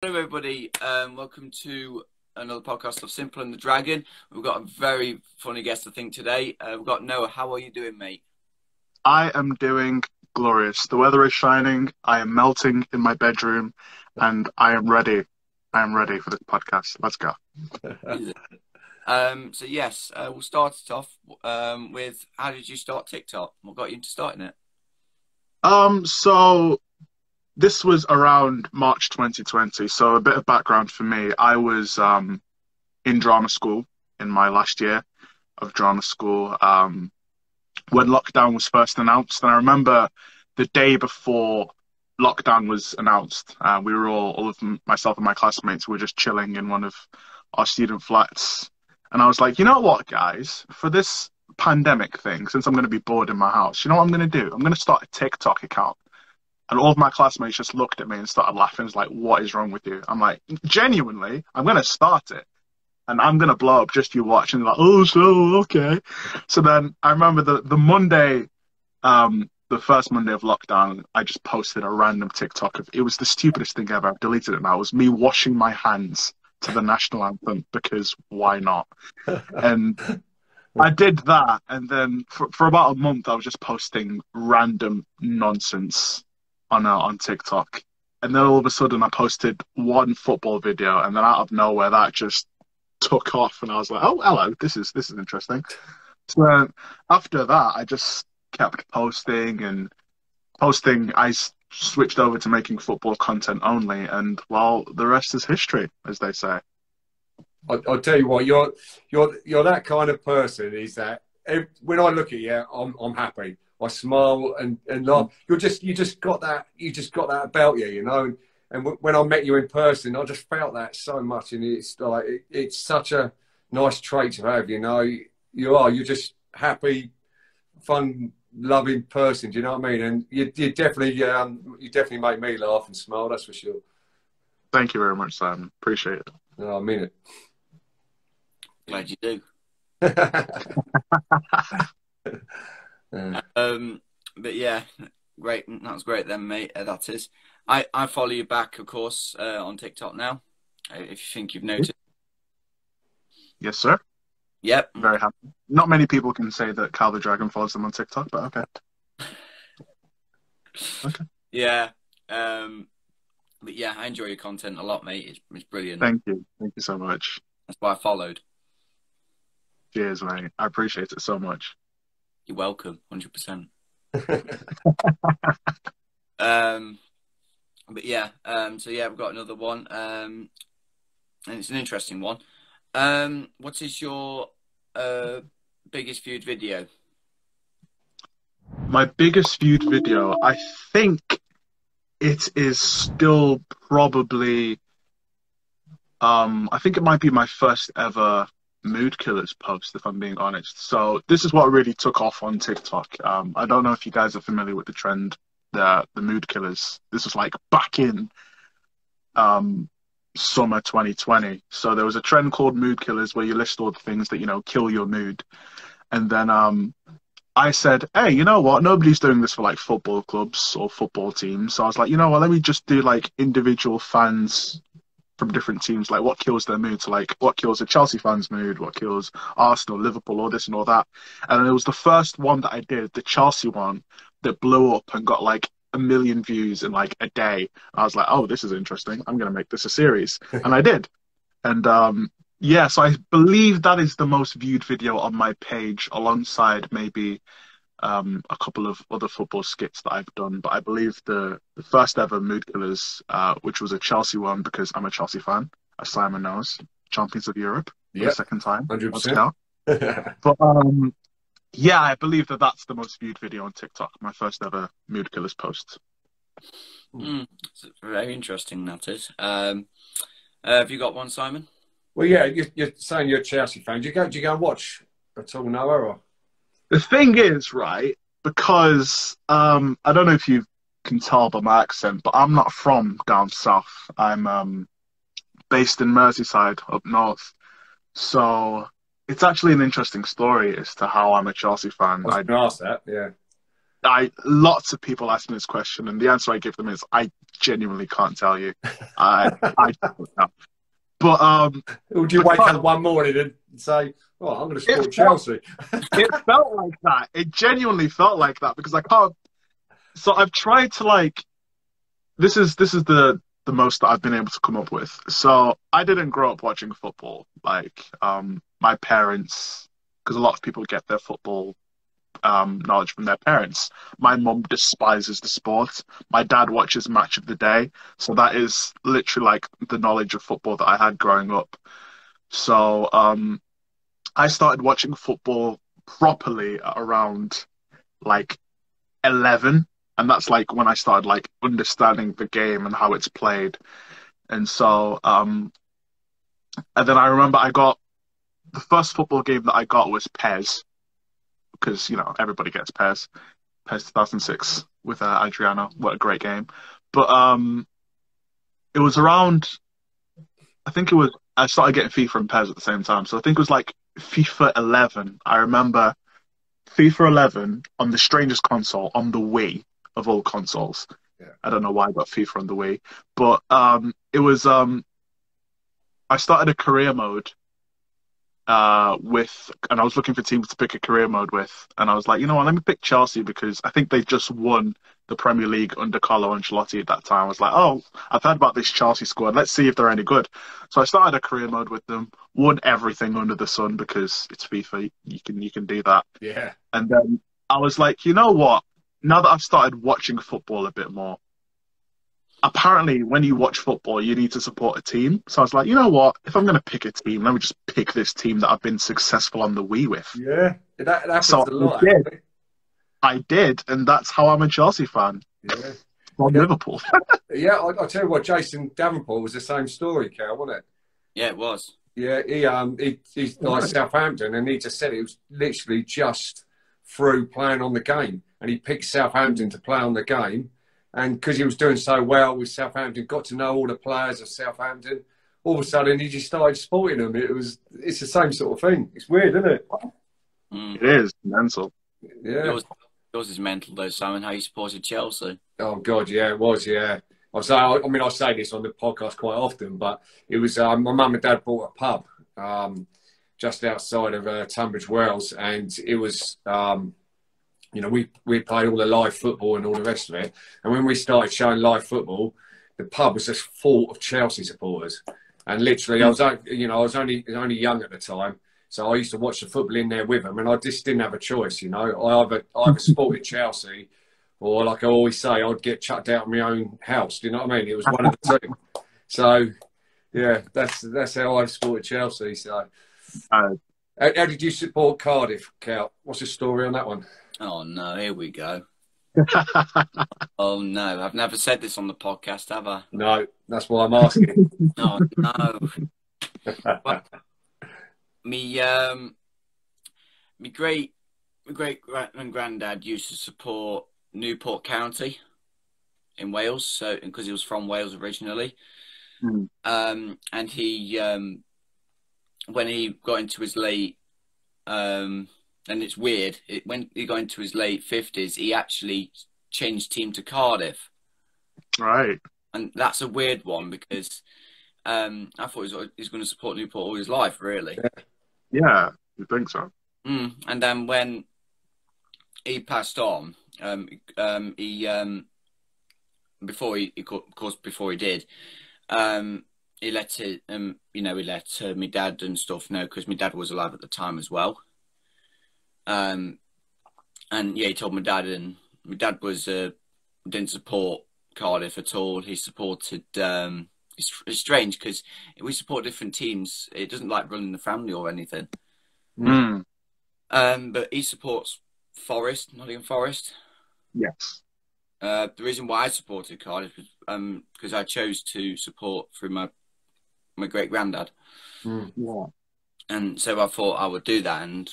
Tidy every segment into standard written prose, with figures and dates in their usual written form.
Hello, everybody. Welcome to another podcast of Simple and the Dragon. We've got a very funny guest, I think, today. We've got Noah. How are you doing, mate? I am doing glorious. The weather is shining. I am melting in my bedroom, and I am ready. I am ready for this podcast. Let's go. Yes, we'll start it off with how did you start TikTok? What got you into starting it? So this was around March 2020. So a bit of background for me. I was in drama school in my last year of drama school. When lockdown was first announced. And I remember the day before lockdown was announced, we were all of myself and my classmates were just chilling in one of our student flats. And I was like, you know what, guys, for this pandemic thing, since I'm going to be bored in my house, you know what I'm going to do? I'm going to start a TikTok account. And all of my classmates just looked at me and started laughing. It's like, what is wrong with you? I'm like, genuinely, I'm going to start it. And I'm going to blow up, just you watch. And they're like, oh, so, okay. So then I remember the Monday, the first Monday of lockdown, I just posted a random TikTok of, it was the stupidest thing ever. I've deleted it now. It was me washing my hands to the national anthem because why not? And I did that. And then for about a month, I was just posting random nonsense on TikTok. And then all of a sudden I posted one football video, and then out of nowhere that just took off, and I was like, "Oh, hello, this is interesting." So after that, I just kept posting and posting. Switched over to making football content only, and well, the rest is history, as they say. I'll tell you what, you're that kind of person. Is that when I look at you, I'm happy. I smile and laugh. You just got that about you, you know. And when I met you in person, I just felt that so much, and it's like it's such a nice trait to have. You know, you're just happy, fun, loving person. Do you know what I mean? And you definitely make me laugh and smile. That's for sure. Thank you very much, Simon. Appreciate it. No, I mean it. Glad you do. But yeah, great. That's great then, mate. That is. I follow you back, of course, on TikTok now. If you think you've noticed. Yes, sir. Yep. Very happy. Not many people can say that Cal the Dragon follows them on TikTok, but okay. Okay. Yeah. But yeah, I enjoy your content a lot, mate. It's brilliant. Thank you. Thank you so much. That's why I followed. Cheers, mate. I appreciate it so much. You're welcome, 100%. But yeah, so yeah, we've got another one, and it's an interesting one. What is your biggest viewed video? My biggest viewed video, I think it is still probably, I think it might be my first ever mood killers post, if I'm being honest. So this is what really took off on TikTok. I don't know if you guys are familiar with the trend, the mood killers. This was like back in summer 2020. So there was a trend called mood killers where you list all the things that, you know, kill your mood. And then I said, hey, you know what? Nobody's doing this for like football clubs or football teams. So I was like, you know what? Let me just do like individual fans from different teams, like what kills their mood. So like what kills a Chelsea fan's mood, what kills Arsenal, Liverpool, all this and all that. And it was the first one that I did, the Chelsea one, that blew up and got like 1 million views in like a day. I was like, oh, this is interesting. I'm going to make this a series. And I did. And yeah, so I believe that is the most viewed video on my page, alongside maybe a couple of other football skits that I've done. But I believe the first ever Mood Killers, which was a Chelsea one, because I'm a Chelsea fan, as Simon knows, champions of Europe for the second time. 100%. But yeah, I believe that that's the most viewed video on TikTok, my first ever Mood Killers post. It's very interesting, that is. Have you got one, Simon? Well, yeah, you're saying you're a Chelsea fan. Do you go and watch at all, Noah? Or? The thing is, right, because I don't know if you can tell by my accent, but I'm not from down south. I'm based in Merseyside up north. So it's actually an interesting story as to how I'm a Chelsea fan. I was going to ask that, yeah. Lots of people ask me this question, and the answer I give them is I genuinely can't tell you. I don't know. But Would you wake up one morning and say, "Oh, I'm going to support Chelsea"? It felt like that. It genuinely felt like that because I can't. So I've tried to like. This is the most that I've been able to come up with. So I didn't grow up watching football. Like my parents, because a lot of people get their football knowledge from their parents. My mum despises the sport. My dad watches Match of the Day. So that is literally like the knowledge of football that I had growing up. So I started watching football properly at around like 11. And that's like when I started like understanding the game and how it's played. And so, and then I remember I got the first football game that I got was PES, because, you know, everybody gets PES. PES 2006 with Adriano. What a great game. But it was around, I started getting FIFA and PES at the same time. So I think it was like FIFA 11. I remember FIFA 11 on the strangest console, on the Wii of all consoles. Yeah. I don't know why I got FIFA on the Wii. But it was, I started a career mode and I was looking for teams to pick a career mode with, and I was like, you know what, let me pick Chelsea because I think they just won the Premier League under Carlo Ancelotti at that time. I was like, oh, I've heard about this Chelsea squad. Let's see if they're any good. So I started a career mode with them, won everything under the sun because it's FIFA. You can do that. Yeah. And then I was like, you know what? Now that I've started watching football a bit more, apparently when you watch football, you need to support a team. So I was like, you know what? If I'm going to pick a team, let me just pick this team that I've been successful on the Wii with. Yeah, that happens So a lot. I did, and that's how I'm a Chelsea fan. Yeah. From Liverpool. Yeah, I'll tell you what, Jason Davenport was the same story, Cal, wasn't it? Yeah, it was. Yeah, he's like Southampton, and he just said it was literally just through playing on the game. And he picked Southampton to play on the game. And because he was doing so well with Southampton, got to know all the players of Southampton, all of a sudden he just started supporting them. It's the same sort of thing. It's weird, isn't it? It is mental. Yeah. Yours is mental though, Simon, how you supported Chelsea. Oh God, yeah, it was, yeah. I say this on the podcast quite often, but it was my mum and dad bought a pub just outside of Tunbridge Wells, and it was you know, we played all the live football and all the rest of it. And when we started showing live football, the pub was just full of Chelsea supporters. And literally, I was only young at the time, so I used to watch the football in there with them, and I just didn't have a choice. You know, I either supported Chelsea, or like I always say, I'd get chucked out of my own house. Do you know what I mean? It was one of the two. So, yeah, that's how I supported Chelsea. So, how did you support Cardiff, Cal? What's the story on that one? Oh no, here we go. Oh no, I've never said this on the podcast, have I? No, that's why I'm asking. Oh no. But me great and granddad used to support Newport County in Wales, so because he was from Wales originally. And he when he got into his late and it's weird, when he got into his late 50s, he actually changed team to Cardiff. Right. And that's a weird one because I thought he was going to support Newport all his life, really. Yeah, you think so? And then when he passed on, before he did, he let it, he let my dad and stuff know, because my dad was alive at the time as well. And yeah, he told my dad, and my dad was didn't support Cardiff at all. He supported. It's strange because we support different teams. It doesn't like running the family or anything. But he supports Forest, Nottingham Forest. Yes. The reason why I supported Cardiff was because I chose to support through my great granddad. Yeah. And so I thought I would do that. And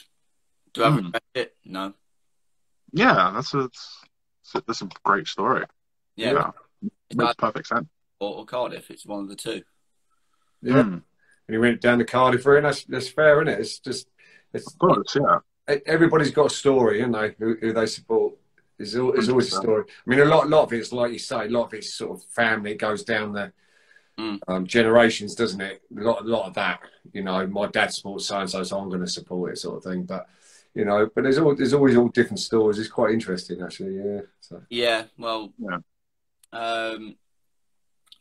do I regret it? No. Yeah, that's a great story. Yeah. Makes perfect sense. Or Cardiff, it's one of the two. Yeah. And he went down the Cardiff route, and that's fair, isn't it? Of course, yeah. Everybody's got a story, haven't they, who they support. There's always a story. I mean, a lot of it's like you say, a lot of it's sort of family. It goes down the generations, doesn't it? A lot of that. You know, my dad supports so and so, so I'm going to support it, sort of thing. But you know, but there's always all different stories. It's quite interesting, actually. Yeah. So. Yeah. Well.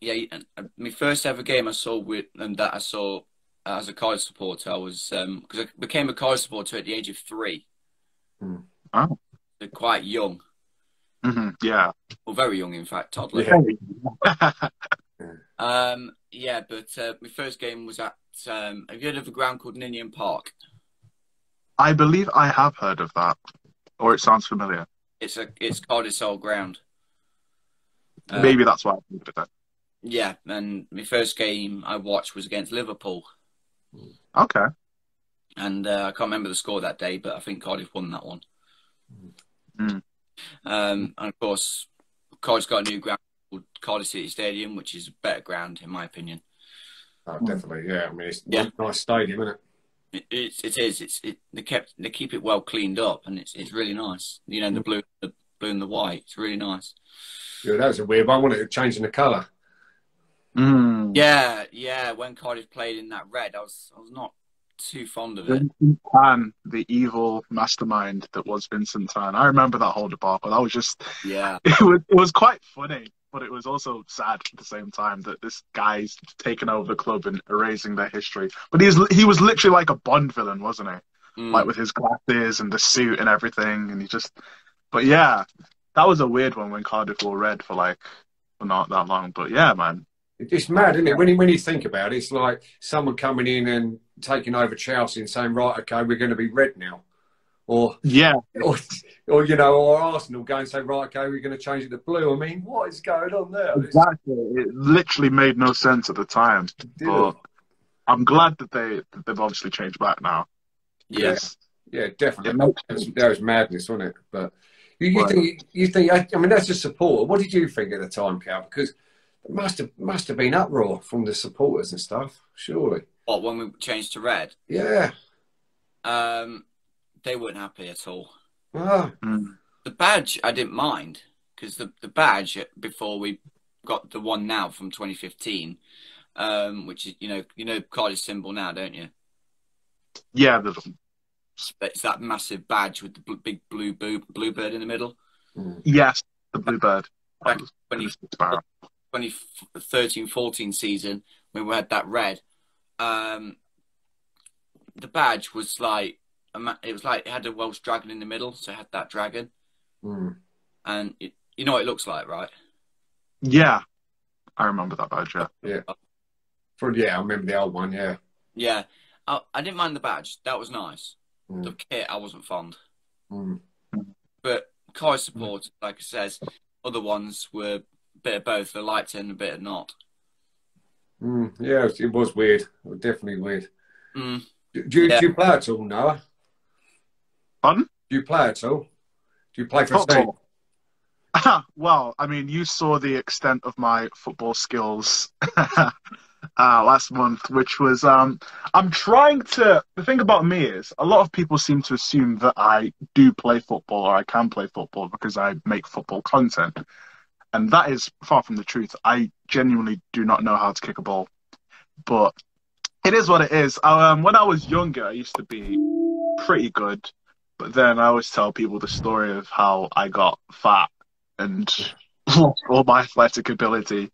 Yeah. My first ever game I saw that I saw as a Cardiff supporter, I was because I became a Cardiff supporter at the age of 3. Oh. So quite young. Yeah. Well, very young, in fact, toddler. Yeah. But my first game was at. Have you heard of a ground called Ninian Park? I believe I have heard of that, or it sounds familiar. It's Cardiff's old ground. Maybe that's why I think of it. Yeah, and my first game I watched was against Liverpool. Okay. And I can't remember the score that day, but I think Cardiff won that one. And of course, Cardiff's got a new ground called Cardiff City Stadium, which is a better ground in my opinion. Oh, definitely, yeah. I mean, it's a nice stadium, isn't it? It is. They keep it well cleaned up, and it's really nice. You know, the blue and the white. It's really nice. Yeah, that was a weird one, wasn't it? Changing the colour. Yeah. When Cardiff played in that red, I was not too fond of it. Vincent Tan, the evil mastermind that was Vincent Tan. I remember that whole debacle. That was just It was quite funny, but it was also sad at the same time that this guy's taken over the club and erasing their history. But he was literally like a Bond villain, wasn't he? Like with his glasses and the suit and everything, and But yeah, that was a weird one when Cardiff were red for not that long. But yeah, man. It's mad, isn't it? When you think about it, it's like someone coming in and taking over Chelsea and saying, right, okay, we're going to be red now. Or you know, or Arsenal go and say, right, okay, we're going to change it to blue. I mean, what is going on there? Exactly. It literally made no sense at the time. But I'm glad that they've obviously changed back now. Yeah, definitely. That was madness, wasn't it? But you think? I mean, that's a supporter. What did you think at the time, Cal? Because it must have been uproar from the supporters and stuff, surely. What, when we changed to red? Yeah. They weren't happy at all. Ah. The badge, I didn't mind, because the badge before we got the one now from 2015, which is you know Cardiff symbol now, don't you? Yeah, it's that massive badge with the big bluebird in the middle. Yes, the bluebird. Back 2013-14 season when we had that red, the badge was like it had a Welsh dragon in the middle, so it had that dragon, and you know what it looks like, right? Yeah, I remember that badge. Yeah. I remember the old one. Yeah. I didn't mind the badge; that was nice. The kit I wasn't fond, but Cardiff support, like I says, other ones were a bit of both. They liked it and a bit of not. Yeah, it was weird. It was definitely weird. Do you play at all, Noah? Pardon? Do you play at all? Do you play for a team? Well, I mean, you saw the extent of my football skills last month, which was I'm trying to. The thing about me is, a lot of people seem to assume that I do play football or I can play football because I make football content, and that is far from the truth. I genuinely do not know how to kick a ball, but it is what it is. When I was younger, I used to be pretty good, but then I always tell people the story of how I got fat and lost all my athletic ability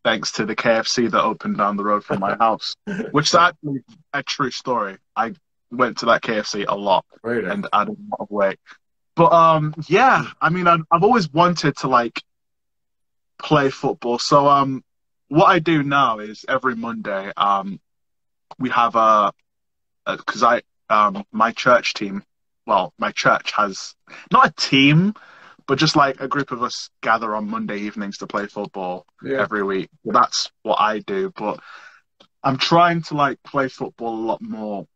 thanks to the KFC that opened down the road from my house, which is actually a true story. I went to that KFC a lot and added a lot of weight. But yeah, I mean, I've always wanted to play football. So what I do now is every Monday we have my church team. Well, my church has not a team, but just a group of us gather on Monday evenings to play football every week. Well, that's what I do. But I'm trying to play football a lot more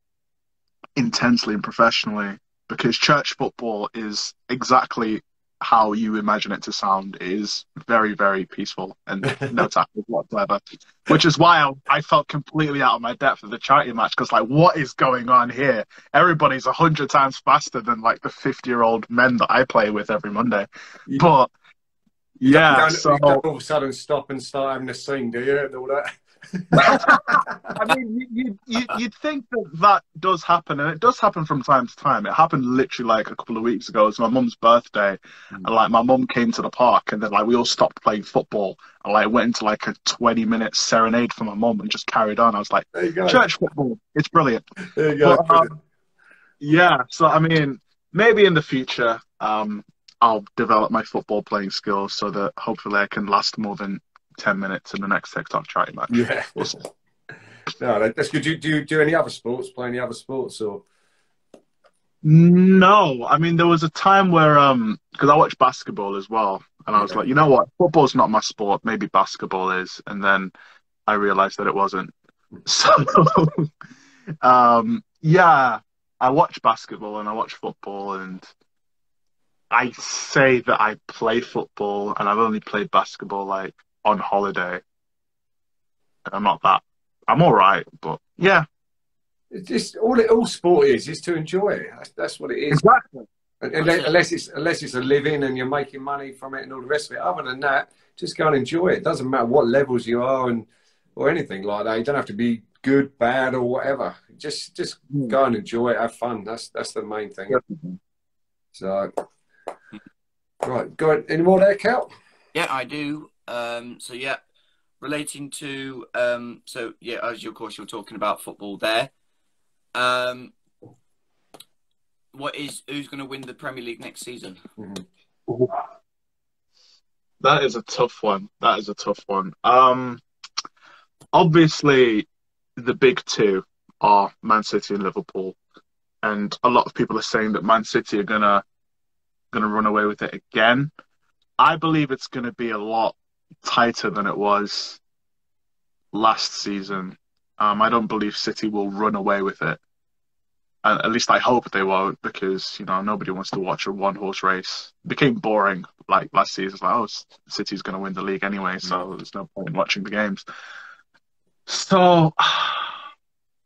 intensely and professionally, because church football is exactly how you imagine it to sound. It is very, very peaceful and no tackles whatsoever. Which is why I felt completely out of my depth of the charity match, because like, what is going on here? Everybody's 100 times faster than like the 50-year-old men that I play with every Monday. But yeah, you don't all of a sudden stop and start having a scene, do you? And all that. I mean, you'd think that does happen, and it does happen from time to time. It happened literally like a couple of weeks ago. It was my mum's birthday, and like my mum came to the park, and then like we all stopped playing football, and like went into like a 20-minute serenade for my mum, and just carried on. I was like, church football, it's brilliant. There you go. But, yeah, so I mean, maybe in the future, I'll develop my football playing skills so that hopefully I can last more than 10 minutes in the next TikTok charity match. Yeah. No, that's good. Do you do any other sports? Play any other sports or? No, I mean, there was a time where because I watched basketball as well, and I was like, you know what, football's not my sport, maybe basketball is, and then I realized that it wasn't. So yeah, I watch basketball and I watch football, and I say that I play football, and I've only played basketball like on holiday. I'm not that. I'm all right, but yeah. It's just all sport is to enjoy it. That's what it is. Exactly. Unless it's a living and you're making money from it and all the rest of it. Other than that, just go and enjoy it. It doesn't matter what levels you are or anything like that. You don't have to be good, bad, or whatever. Just go and enjoy it. Have fun. That's the main thing. Definitely. So, right, go ahead. Any more there, Cal? Yeah, I do. So yeah, relating to so yeah, as of course you're talking about football there. Who's going to win the Premier League next season? Mm-hmm. That is a tough one. Obviously, the big two are Man City and Liverpool, and a lot of people are saying that Man City are gonna run away with it again. I believe it's gonna be a lot tighter than it was last season. I don't believe City will run away with it. At least I hope they won't, because nobody wants to watch a one-horse race. It became boring like last season. It's like, oh, City's going to win the league anyway, so there's no point in watching the games. So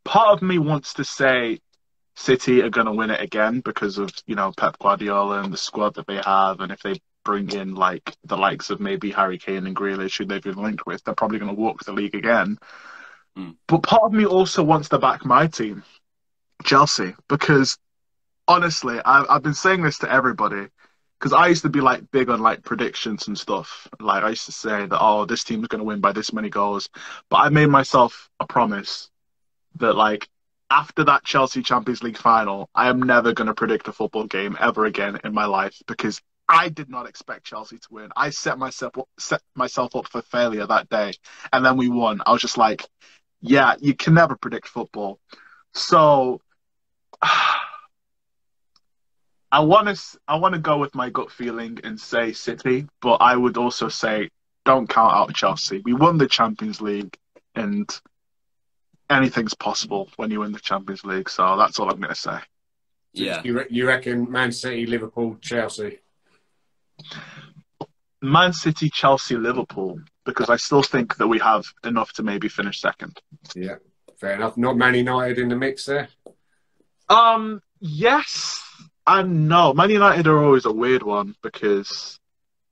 part of me wants to say City are going to win it again because of Pep Guardiola and the squad that they have, and if they bring in like the likes of maybe Harry Kane and Grealish, who they've been linked with, they're probably going to walk the league again. But part of me also wants to back my team, Chelsea, because honestly, I've been saying this to everybody, because I used to be like big on like predictions and stuff. Like I used to say that, oh, this team's going to win by this many goals. But I made myself a promise that like after that Chelsea Champions League final, I am never going to predict a football game ever again in my life, because I did not expect Chelsea to win. I set myself up for failure that day, and then we won. I was just like, yeah, you can never predict football. So I want to go with my gut feeling and say City, but I would also say don't count out Chelsea. We won the Champions League, and anything's possible when you win the Champions League. So that's all I'm going to say. Yeah. You reckon Man City, Liverpool, Chelsea? Man City, Chelsea, Liverpool, because I still think that we have enough to maybe finish second. Yeah, fair enough. Not Man United in the mix there? Yes and no. Man United are always a weird one because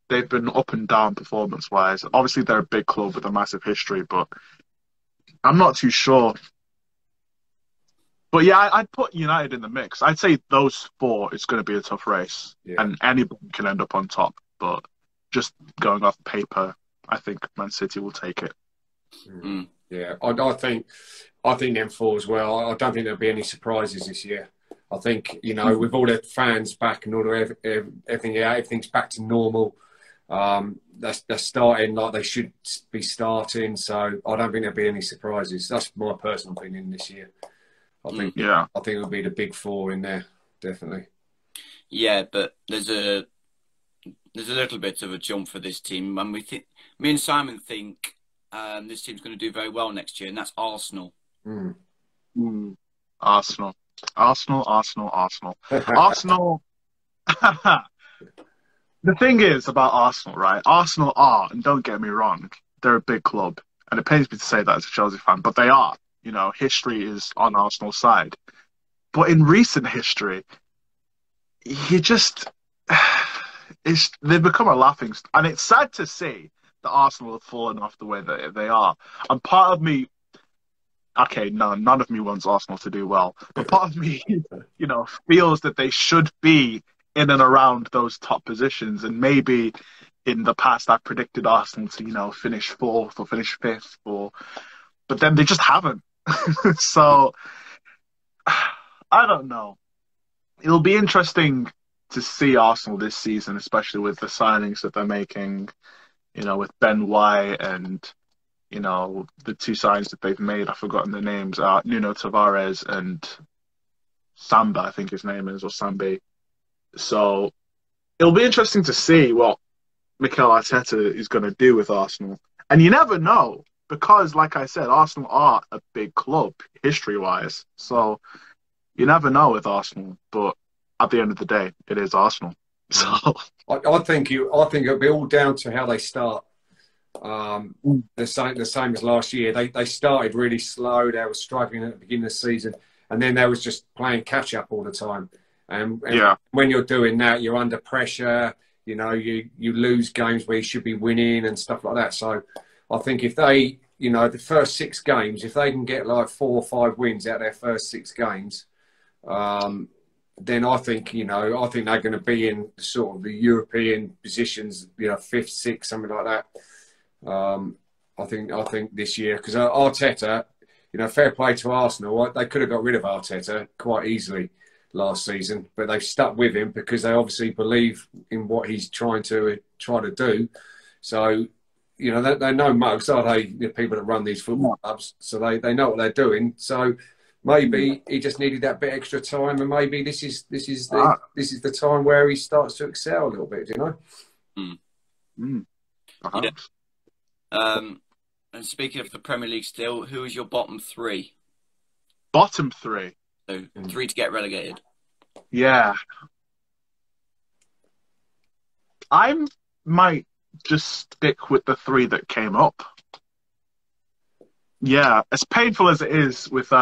they've been up and down performance-wise. Obviously, they're a big club with a massive history, but I'm not too sure. But yeah, I'd put United in the mix. I'd say those four is going to be a tough race, and anybody can end up on top. But just going off paper, I think Man City will take it. Yeah, I think them four as well. I don't think there'll be any surprises this year. I think with all the fans back and all the everything, everything's back to normal. They're starting like they should be starting. So I don't think there'll be any surprises. That's my personal opinion this year. I think it'll be the big four in there, definitely. Yeah, but there's a little bit of a jump for this team, and me and Simon think this team's going to do very well next year, and that's Arsenal. Arsenal. Arsenal. The thing is about Arsenal, right? Arsenal are, and don't get me wrong, they're a big club. And it pains me to say that as a Chelsea fan, but they are. You know, history is on Arsenal's side. But in recent history, you just, they've become a laughing stock. And it's sad to see that Arsenal have fallen off the way that they are. And part of me, okay, no, none of me wants Arsenal to do well, but part of me, you know, feels that they should be in and around those top positions. And maybe in the past, I've predicted Arsenal to, you know, finish fourth or finish fifth, but then they just haven't. So I don't know. It'll be interesting to see Arsenal this season, especially with the signings that they're making, you know, with Ben White and, you know, the two signings that they've made. I've forgotten the names. Nuno Tavares and Samba, I think his name is, or Sambi. So it'll be interesting to see what Mikel Arteta is going to do with Arsenal. And you never know, because, like I said, Arsenal are a big club, history-wise. So you never know with Arsenal. But at the end of the day, it is Arsenal. So I think it'll be all down to how they start. The same as last year. They started really slow. They were struggling at the beginning of the season, and then they was just playing catch up all the time. And yeah, when you're doing that, you're under pressure. You know, you lose games where you should be winning and stuff like that. So I think if they, you know, the first 6 games, if they can get like 4 or 5 wins out of their first 6 games, then I think, you know, they're going to be in sort of the European positions, you know, 5th, 6th, something like that. I think this year, because Arteta, you know, fair play to Arsenal. They could have got rid of Arteta quite easily last season, but they've stuck with him because they obviously believe in what he's trying to do. So, you know, they know mugs, are they? The people that run these football clubs, so they know what they're doing. So maybe he just needed that bit extra time, and maybe this is the time where he starts to excel a little bit. You know. Yeah. And speaking of the Premier League, still, who is your bottom 3? Bottom 3. So 3 to get relegated. Yeah. I might just stick with the 3 that came up. Yeah, as painful as it is with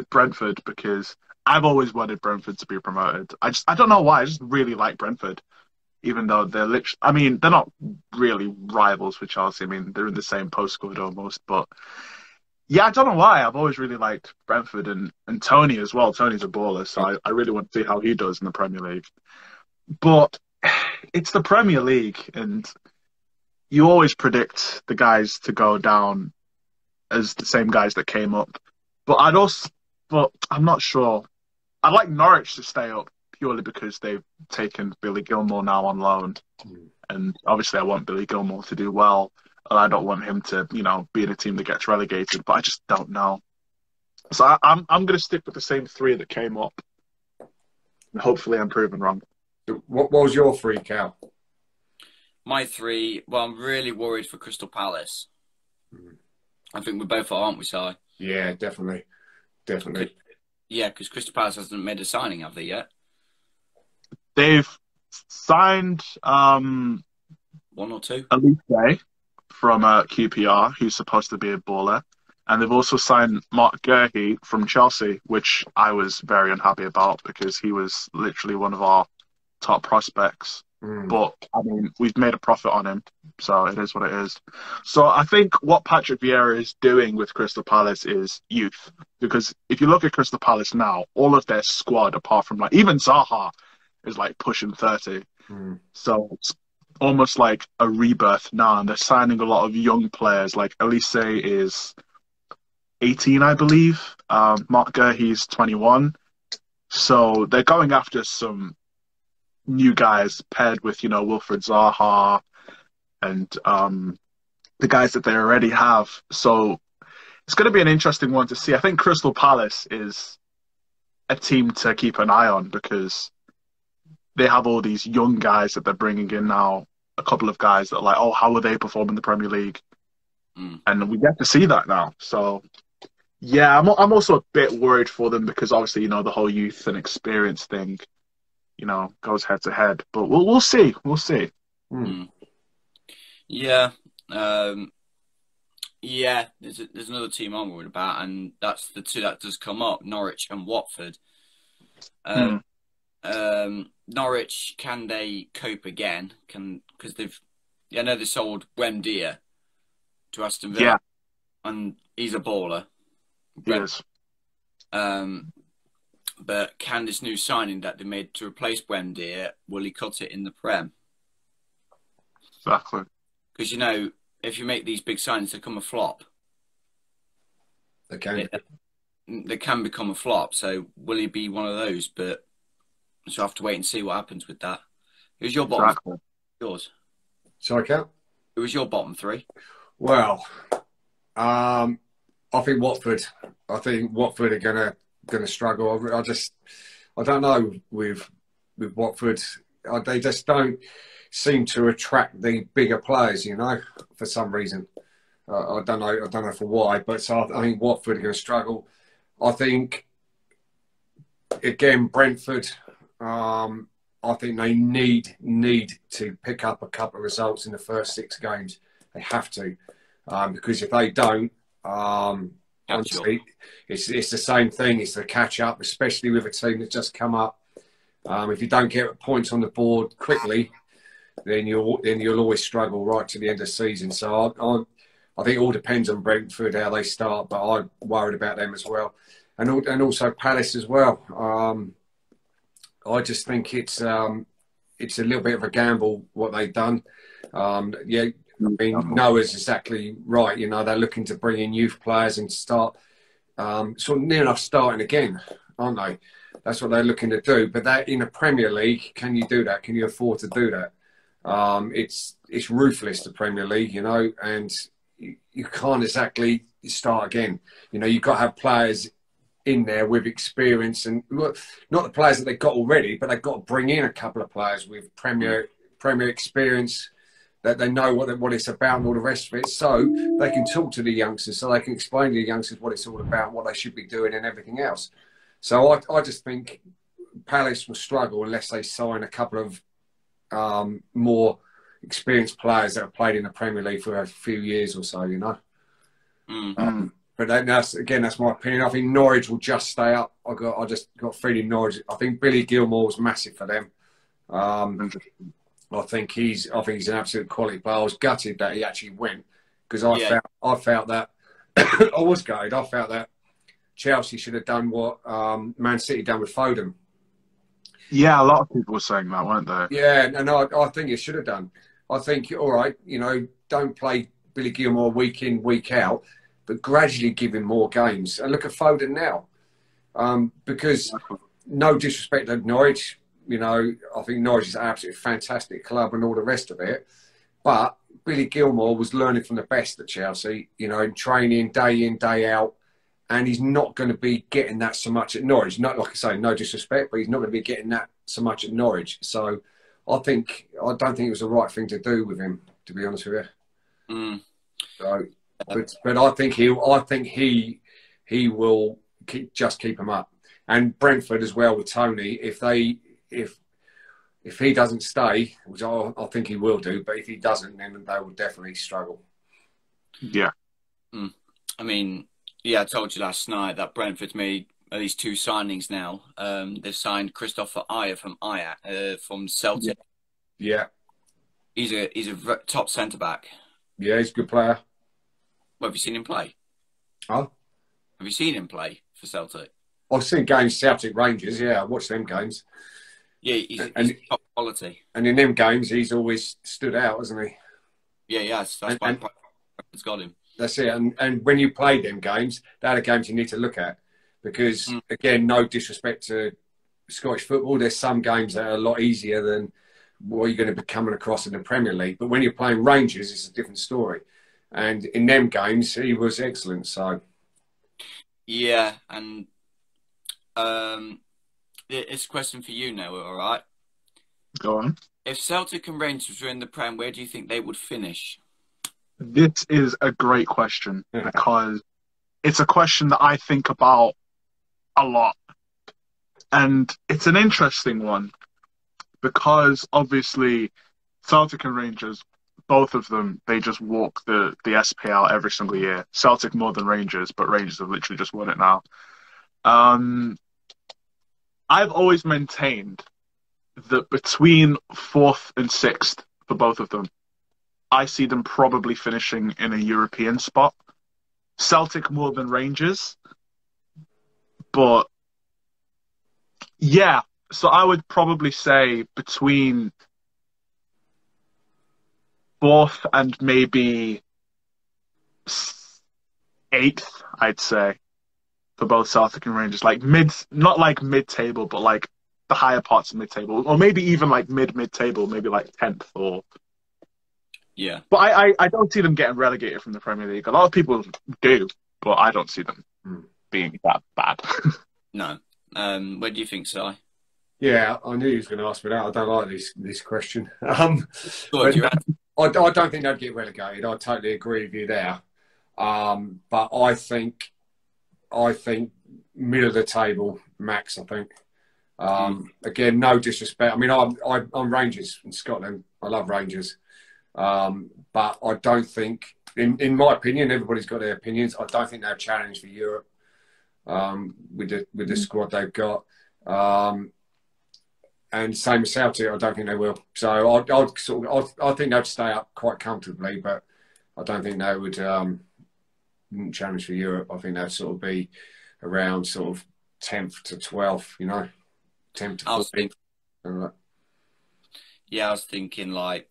Brentford, because I've always wanted Brentford to be promoted. I don't know why. I just really like Brentford, even though they're not really rivals for Chelsea. I mean, they're in the same postcode almost, but yeah, I don't know why. I've always really liked Brentford and Tony as well. Tony's a baller, so I really want to see how he does in the Premier League. But it's the Premier League, and you always predict the guys to go down as the same guys that came up. But I'm not sure. I'd like Norwich to stay up purely because they've taken Billy Gilmour now on loan. And obviously I want Billy Gilmour to do well. And I don't want him to, you know, be in a team that gets relegated, but I just don't know. So I'm going to stick with the same 3 that came up. And hopefully I'm proven wrong. What was your 3, Cal? My 3, well, I'm really worried for Crystal Palace. I think we both are, aren't we, Si? Yeah, definitely. Yeah, because Crystal Palace hasn't made a signing, have they, yet? They've signed 1 or 2. Elise from QPR, who's supposed to be a baller. And they've also signed Mark Guehi from Chelsea, which I was very unhappy about because he was literally one of our top prospects. But, I mean, we've made a profit on him, so it is what it is. So I think what Patrick Vieira is doing with Crystal Palace is youth. Because if you look at Crystal Palace now, all of their squad, apart from, like, even Zaha is, like, pushing 30. So it's almost like a rebirth now, and they're signing a lot of young players. Like, Elise is 18, I believe. Mark Guehi's 21. So they're going after some new guys paired with, you know, Wilfred Zaha and the guys that they already have. So it's going to be an interesting one to see. I think Crystal Palace is a team to keep an eye on because they have all these young guys that they're bringing in now. A couple of guys that are like, oh, how will they perform in the Premier League? And we get to see that now. So yeah, I'm also a bit worried for them because obviously, you know, the whole youth and experience thing, you know, goes head to head. But we'll see. We'll see. Mm. Yeah. Yeah, there's another team I'm worried about, and that's the two that does come up: Norwich and Watford. Uh, Mm. Norwich, can they cope again? Because I know they sold Wendia to Aston Villa, Yeah, and he's a baller. he is. But can this new signing that they made to replace Wendia, will he cut it in the Prem? Exactly. Because if you make these big signings, they come a flop. They can. They can become a flop. So will he be one of those? But so I have to wait and see what happens with that. Who's your bottom? Exactly. Yours. Sorry, Cal? Who was your bottom three? Well, I think Watford. I think Watford are gonna struggle. I don't know with Watford. They just don't seem to attract the bigger players, for some reason. I don't know for why, but so I think Watford are going to struggle. I think again Brentford. I think they need to pick up a couple of results in the first 6 games. They have to, because if they don't, honestly, it's the same thing. It's the catch up, especially with a team that's just come up. If you don't get points on the board quickly, then you'll always struggle right to the end of the season. So I think it all depends on Brentford how they start, but I'm worried about them as well, and also Palace as well. I just think it's a little bit of a gamble what they've done. Yeah, I mean Noah's exactly right. They're looking to bring in youth players and start sort of near enough starting again, aren't they? That's what they're looking to do. But that in the Premier League, can you do that? Can you afford to do that? It's ruthless, the Premier League, and you can't exactly start again. You've got to have players in there with experience, and not the players that they've got already, but they've got to bring in a couple of players with Premier experience, that they know what it's about and all the rest of it, so they can talk to the youngsters, so they can explain to the youngsters what it's all about, what they should be doing and everything else. So I just think Palace will struggle unless they sign a couple of more experienced players that have played in the Premier League for a few years or so, But that's my opinion. I think Norwich will just stay up. I just got a feeling Norwich. I think Billy Gilmore was massive for them. I think he's an absolute quality player. I was gutted that he actually went, because I felt that I was gutted. I felt that Chelsea should have done what Man City done with Foden. Yeah, a lot of people were saying that, weren't they? Yeah, and I think it should have done. I think, all right, don't play Billy Gilmore week in, week out, but gradually give him more games. And look at Foden now. Because no disrespect to Norwich, I think Norwich is an absolutely fantastic club and all the rest of it. But Billy Gilmore was learning from the best at Chelsea, in training day in, day out. And he's not going to be getting that so much at Norwich. Not like I say, no disrespect, but he's not going to be getting that so much at Norwich. So I don't think it was the right thing to do with him, to be honest with you. So, but I think he will keep him up. And Brentford as well with Tony. If he doesn't stay, which I think he will do, but if he doesn't, then they will definitely struggle. Yeah. I mean, I told you last night that Brentford's made at least 2 signings now. They've signed Christopher Ayer from Celtic. Yeah. He's a top centre back. Yeah, he's a good player. Well, have you seen him play? Huh? Have you seen him play for Celtic? I've seen games Celtic Rangers. Yeah, I watched them games. Yeah, he's top quality. And in them games, he's always stood out, hasn't he? Yeah, yes. That's why Brentford's got him. That's it. And when you play them games, they're the games you need to look at. Because, again, no disrespect to Scottish football, there's some games that are a lot easier than what you're going to be coming across in the Premier League. But when you're playing Rangers, it's a different story. And in them games, he was excellent. So, yeah, and it's a question for you now, all right? Go on. If Celtic and Rangers were in the Prem, where do you think they would finish? This is a great question, because it's a question that I think about a lot. And it's an interesting one, because obviously Celtic and Rangers, both of them, they just walk the SPL every single year. Celtic more than Rangers, but Rangers have literally just won it now. Um, I've always maintained that between fourth and sixth for both of them, I see them probably finishing in a European spot. Celtic more than Rangers, but yeah. So I would probably say between fourth and maybe eighth, I'd say, for both Celtic and Rangers. Like mid, not like mid-table, but like the higher parts of mid-table, or maybe even like mid-table, maybe like 10th or. Yeah. But I don't see them getting relegated from the Premier League. A lot of people do, but I don't see them being that bad. No. Where do you think, Si? Yeah, I knew he was going to ask me that. I don't like this question. Good, you're I don't think they'd get relegated. I totally agree with you there. But I think middle of the table, max. I think. Again, no disrespect. I mean, I'm Rangers in Scotland. I love Rangers, but I don't think, in my opinion, everybody's got their opinions. I don't think they're a challenge for Europe with the squad they've got. And same as Celtic, I don't think they will. So I think they'd stay up quite comfortably, but I don't think they would challenge for Europe. I think they'd sort of be around sort of 10th to 12th, 10th to 14th. Yeah, I was thinking like,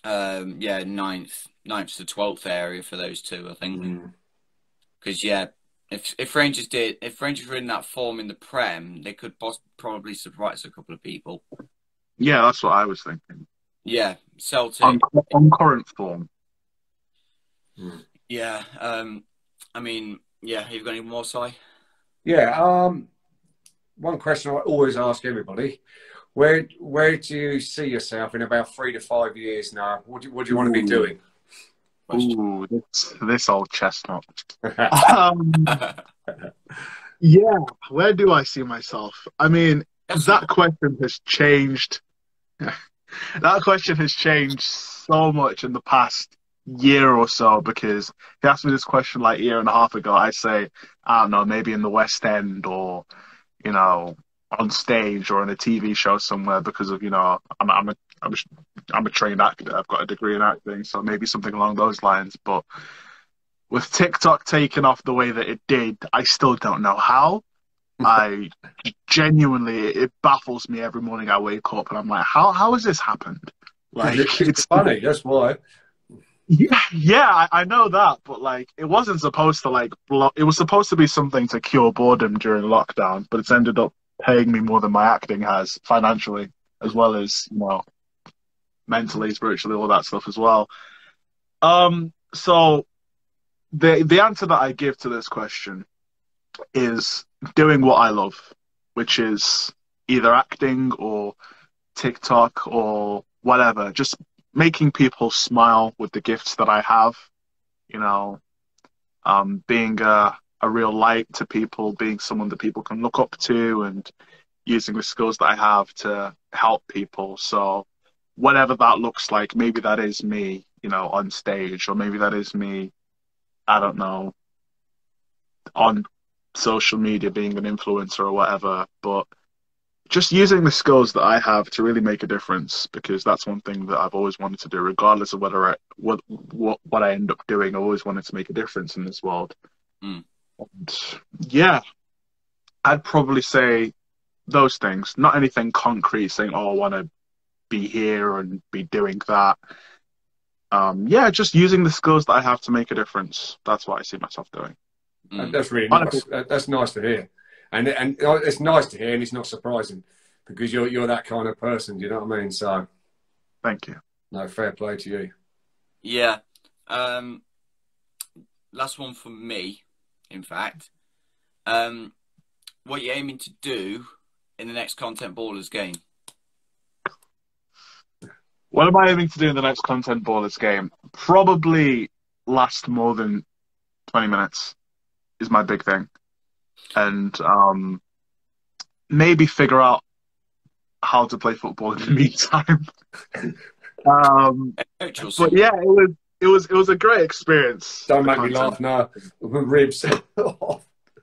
ninth to 12th area for those two, I think. Because if Rangers were in that form in the Prem, they could probably surprise a couple of people. Yeah, that's what I was thinking. Yeah, Celtic on current form. Yeah, I mean, yeah. You've got any more, Si? Yeah. One question I always ask everybody: Where do you see yourself in about 3 to 5 years now? What do you want to be doing? Ooh, this old chestnut. Yeah, where do I see myself? I mean, that question has changed. That question has changed so much in the past year or so, because if you asked me this question like a year and a half ago, I'd say, I don't know, maybe in the West End or, on stage or in a TV show somewhere, because of, I'm a trained actor. I've got a degree in acting, so maybe something along those lines. But with TikTok taking off the way that it did, I still don't know how. I genuinely, it baffles me every morning I wake up and I'm like, how has this happened? Like, it's funny, that's why. Yeah, I know that, but like, it wasn't supposed to it was supposed to be something to cure boredom during lockdown, but it's ended up paying me more than my acting has, financially, as well as, mentally, spiritually, all that stuff as well. So the answer that I give to this question is doing what I love, which is either acting or TikTok or whatever, just making people smile with the gifts that I have, being a real light to people, being someone that people can look up to, and using the skills that I have to help people. So whatever that looks like, maybe that is me, on stage, or maybe that is me, I don't know, on social media being an influencer or whatever, but just using the skills that I have to really make a difference, because that's one thing that I've always wanted to do, regardless of what I end up doing. I always wanted to make a difference in this world. And yeah, I'd probably say those things, not anything concrete saying, oh, I want to be here and be doing that. Just using the skills that I have to make a difference. That's what I see myself doing. That's really nice. That's nice to hear. And it's nice to hear, and it's not surprising, because you're that kind of person. Do you know what I mean? So, thank you. No, fair play to you. Yeah. Last one from me, in fact. What are you aiming to do in the next Content Ballers game? What am I aiming to do in the next Content Ballers game? Probably last more than 20 minutes is my big thing. And maybe figure out how to play football in the meantime. Um, Coach or but someone. yeah, it was a great experience. Don't the make me content. laugh now. Ribs.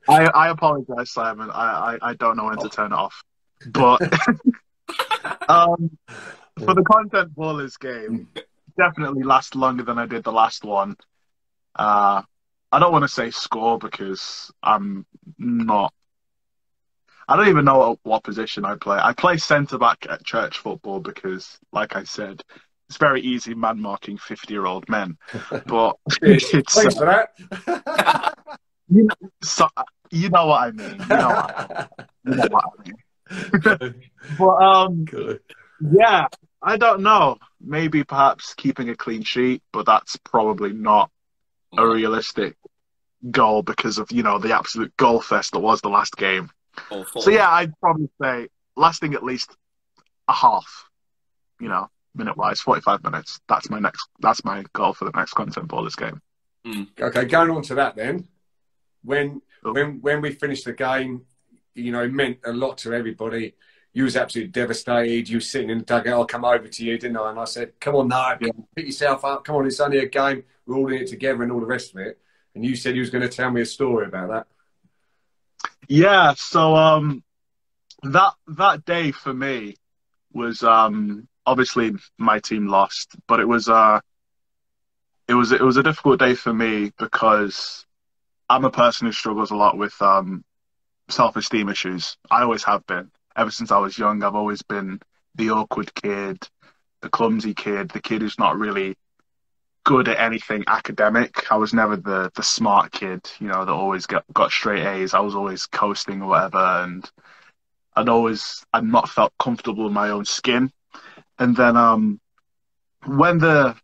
I apologize, Simon. I don't know when to turn it off. But um, for the content ballers game, definitely last longer than I did the last one. I don't want to say score because I'm not. I don't even know what position I play. I play centre back at church football because, like I said, it's very easy man marking 50-year-old men. But it's Thanks for that. you know, so, you know what I mean. You know what I mean. But Good. yeah, I don't know. Maybe perhaps keeping a clean sheet, but that's probably not a realistic goal because of, the absolute goal fest that was the last game. So yeah, I'd probably say lasting at least a half, minute wise, 45 minutes. That's my goal for the next content ballers game. Okay, going on to that then. When we finished the game, it meant a lot to everybody. You was absolutely devastated. You were sitting in the dugout. I'll come over to you, didn't I? And I said, come on, no, pick yourself up. Come on, it's only a game. We're all in it together and all the rest of it. And you said you was going to tell me a story about that. Yeah, so that day for me was obviously my team lost, but it was a difficult day for me because I'm a person who struggles a lot with self-esteem issues. I always have been. Ever since I was young, I've always been the awkward kid, the clumsy kid, the kid who's not really good at anything academic. I was never the smart kid, that always got straight A's. I was always coasting or whatever, and I'd not felt comfortable in my own skin. And then when the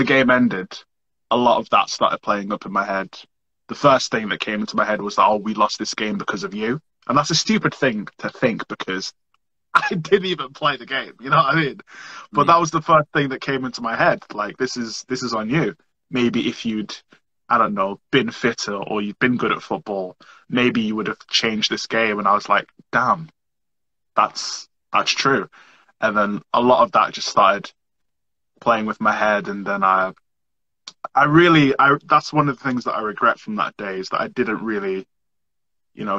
game ended, a lot of that started playing up in my head. The first thing that came into my head was that, oh, we lost this game because of you. And that's a stupid thing to think because I didn't even play the game, you know what I mean? But that was the first thing that came into my head. Like, this is on you. Maybe if you'd, I don't know, been fitter or you'd been good at football, maybe you would have changed this game. And I was like, damn, that's true. And then a lot of that just started playing with my head. And then that's one of the things that I regret from that day is that I didn't really,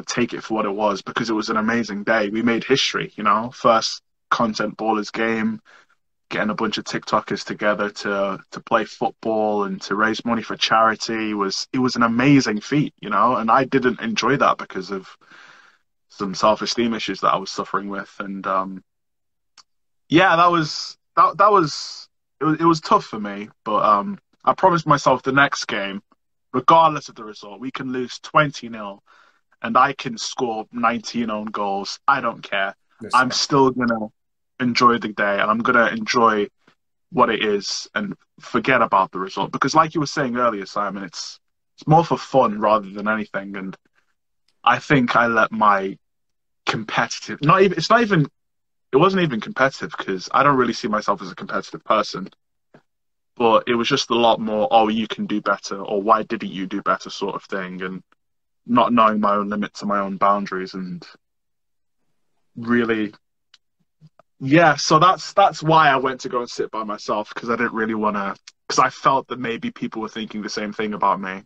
take it for what it was because it was an amazing day. We made history, first content ballers game, getting a bunch of TikTokers together to play football and to raise money for charity it was an amazing feat, and I didn't enjoy that because of some self-esteem issues that I was suffering with. And yeah, it was tough for me, but I promised myself the next game, regardless of the result, we can lose 20-0 and I can score 19 own goals. I don't care. I'm still going to enjoy the day and I'm going to enjoy what it is and forget about the result. Because like you were saying earlier, Simon, it's more for fun rather than anything. And I think I let my competitive, it wasn't even competitive because I don't really see myself as a competitive person. But it was just a lot more, oh, you can do better, or why didn't you do better sort of thing, and not knowing my own limits and my own boundaries. And really, yeah, so that's why I went to go and sit by myself, because I didn't really want to, because I felt that maybe people were thinking the same thing about me.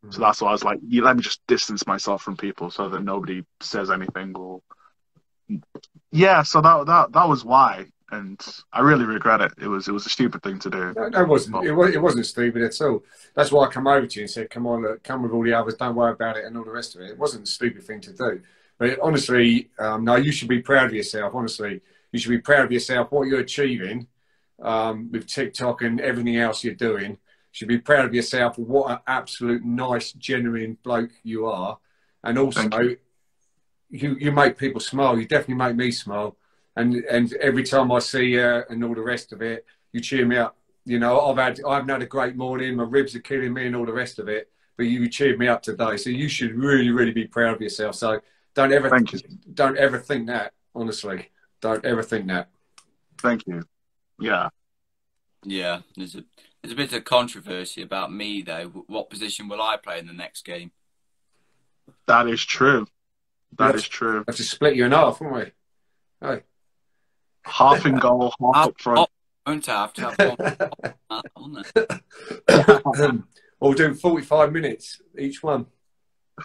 So that's why I was like, let me just distance myself from people so that nobody says anything. Or yeah, so that was why. And I really regret it. It was a stupid thing to do. No, it wasn't. It wasn't stupid at all. That's why I come over to you and said, "Come on, look, come with all the others. Don't worry about it," and all the rest of it. It wasn't a stupid thing to do. But honestly, no, you should be proud of yourself. Honestly, you should be proud of yourself. What you're achieving with TikTok and everything else you're doing. You should be proud of yourself. What an absolute nice, genuine bloke you are. And also, you make people smile. You definitely make me smile. And every time I see you and all the rest of it, you cheer me up. I haven't had a great morning. My ribs are killing me and all the rest of it. But you cheered me up today, so you should really, really be proud of yourself. So don't ever think that. Honestly, don't ever think that. Thank you. Yeah. Yeah. There's a bit of controversy about me though. What position will I play in the next game? That is true. That is true. I have to split you in half, won't we? Hey. Half in goal, half up front. Won't I have to have one? Won't Or doing 45 minutes each one.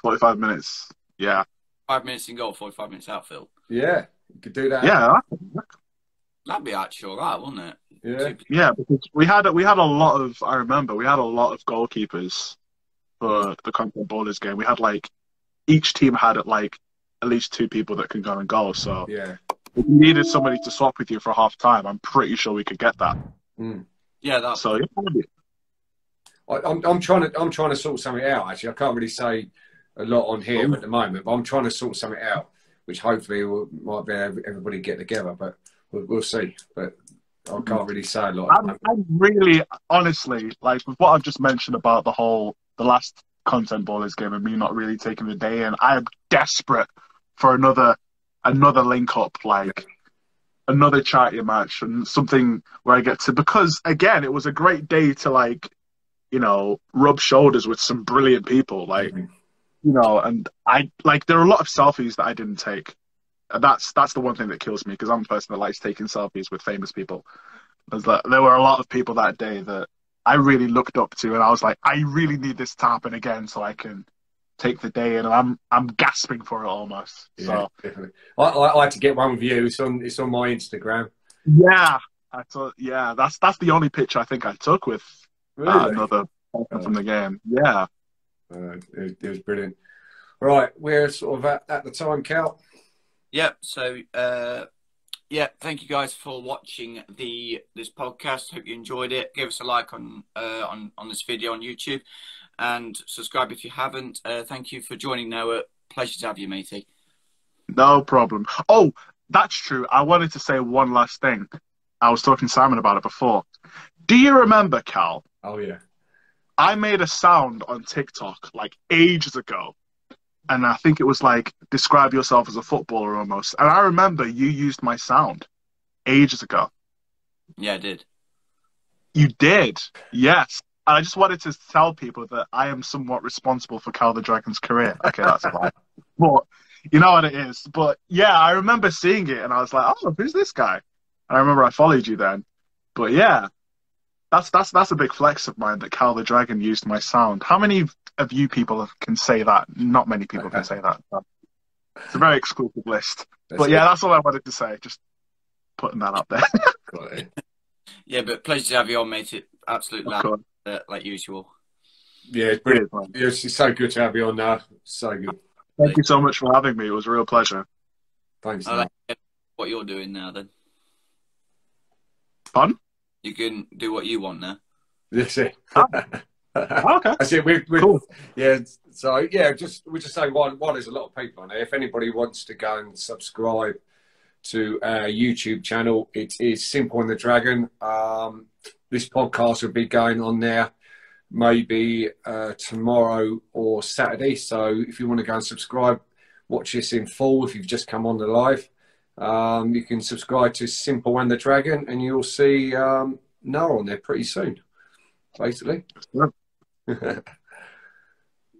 45 minutes. Yeah. 5 minutes in goal, 45 minutes outfield. Yeah, you could do that. Yeah. That'd be actually all right, wouldn't it? Yeah. Yeah, because we had a lot of. I remember we had a lot of goalkeepers for the Content Bowlers game. We had like each team had like at least 2 people that can go and goal. So Yeah. if you needed somebody to swap with you for half time, I'm pretty sure we could get that. Mm. Yeah, that. So yeah. I'm trying to sort something out. Actually, I can't really say a lot on here at the moment, but I'm trying to sort something out, which hopefully might be everybody get together. But we'll see. But I can't really say a lot. I'm really honestly like with what I've just mentioned about the last Content Ballers game and me not really taking the day in. I am desperate for another link up, like another charity match and something where I get to, because again, it was a great day to like, you know, rub shoulders with some brilliant people, like, you know, and I like there are a lot of selfies that I didn't take. And that's the one thing that kills me, because I'm a person that likes taking selfies with famous people. There were a lot of people that day that I really looked up to, and I was like, I really need this to happen again so I can take the day in, and I'm gasping for it almost. Yeah, so definitely. I had to get one with you. It's on my Instagram. Yeah, I thought, yeah, that's the only picture I think I took with another person from the game. Yeah, it was brilliant. Right, we're sort of at the time, Cal. Yeah. So, yeah, thank you guys for watching this podcast. Hope you enjoyed it. Give us a like on this video on YouTube, and subscribe if you haven't. Thank you for joining, Noah. Pleasure to have you, matey. no problem. Oh, that's true. I wanted to say one last thing. I was talking to Simon about it before. Do you remember, Cal? Oh yeah. I made a sound on TikTok like ages ago. And I think it was like, describe yourself as a footballer almost. And I remember you used my sound ages ago. Yeah, I did. You did? Yes. And I just wanted to tell people that I am somewhat responsible for Cal the Dragon's career. Okay, that's a lie. But you know what it is. But yeah, I remember seeing it and I was like, oh, who's this guy? And I remember I followed you then. But yeah, that's a big flex of mine that Cal the Dragon used my sound. How many of you people can say that? Not many people can say that. It's a very exclusive list. But yeah, that's all I wanted to say. Just putting that up there. Yeah, but pleasure to have you on, mate. Absolute lad, like usual. Yeah, it's brilliant. It's so good to have you on now. So good. Thank you so much for having me. It was a real pleasure. Thanks. I like what you're doing now, then. Pardon? You can do what you want now. That's it. Okay. That's it. We're cool. Yeah. So yeah, we just say one. There's a lot of people on there. If anybody wants to go and subscribe to our YouTube channel, it is Simple and the Dragon. This podcast will be going on there maybe tomorrow or Saturday. So if you want to go and subscribe, watch this in full. If you've just come on the live, you can subscribe to Simple and the Dragon, and you'll see Noah on there pretty soon. Basically. Do you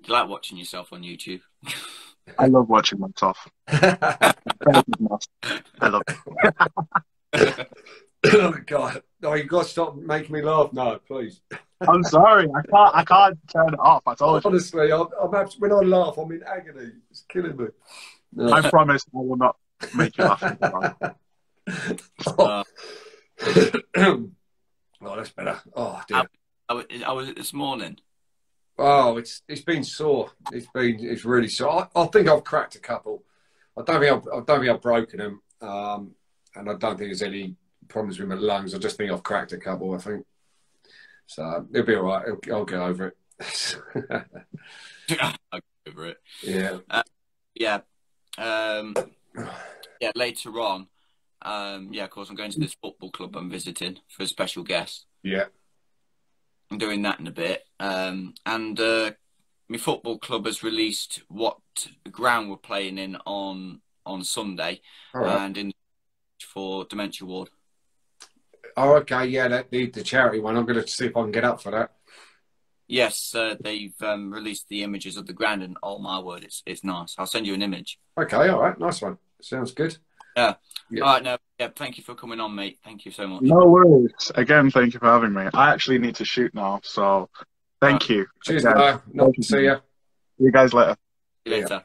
like watching yourself on YouTube? I love watching myself. I love it. Oh God! No, you got to stop making me laugh. No, please. I'm sorry. I can't turn it off. I told you. Honestly, I'm when I laugh, I'm in agony. It's killing me. No. I promise I will not make you laugh. Oh, that's better. Oh, dear. I was it this morning. Oh, it's been sore. It's really sore. I think I've cracked a couple. I don't think I've broken them, and I don't think there's any problems with my lungs. I just think I've cracked a couple. I think so. It'll be all right. I'll get over it. I'll get over it. Yeah. Yeah. Yeah. Later on. Yeah. Of course, I'm going to this football club I'm visiting for a special guest. Yeah. I'm doing that in a bit. And my football club has released what ground we're playing in on Sunday, and in for Dementia Ward. Oh, okay. Yeah, the charity one. I'm going to see if I can get up for that. Yes, they've released the images of the ground, and oh my word, it's nice. I'll send you an image. Okay, all right, nice one. Sounds good. Yeah, Yeah. All right, no, yeah, thank you for coming on, mate. Thank you so much. No worries. Again, thank you for having me. I actually need to shoot now, so thank you. Cheers, Again, Nice to see you. see you guys later. See you later.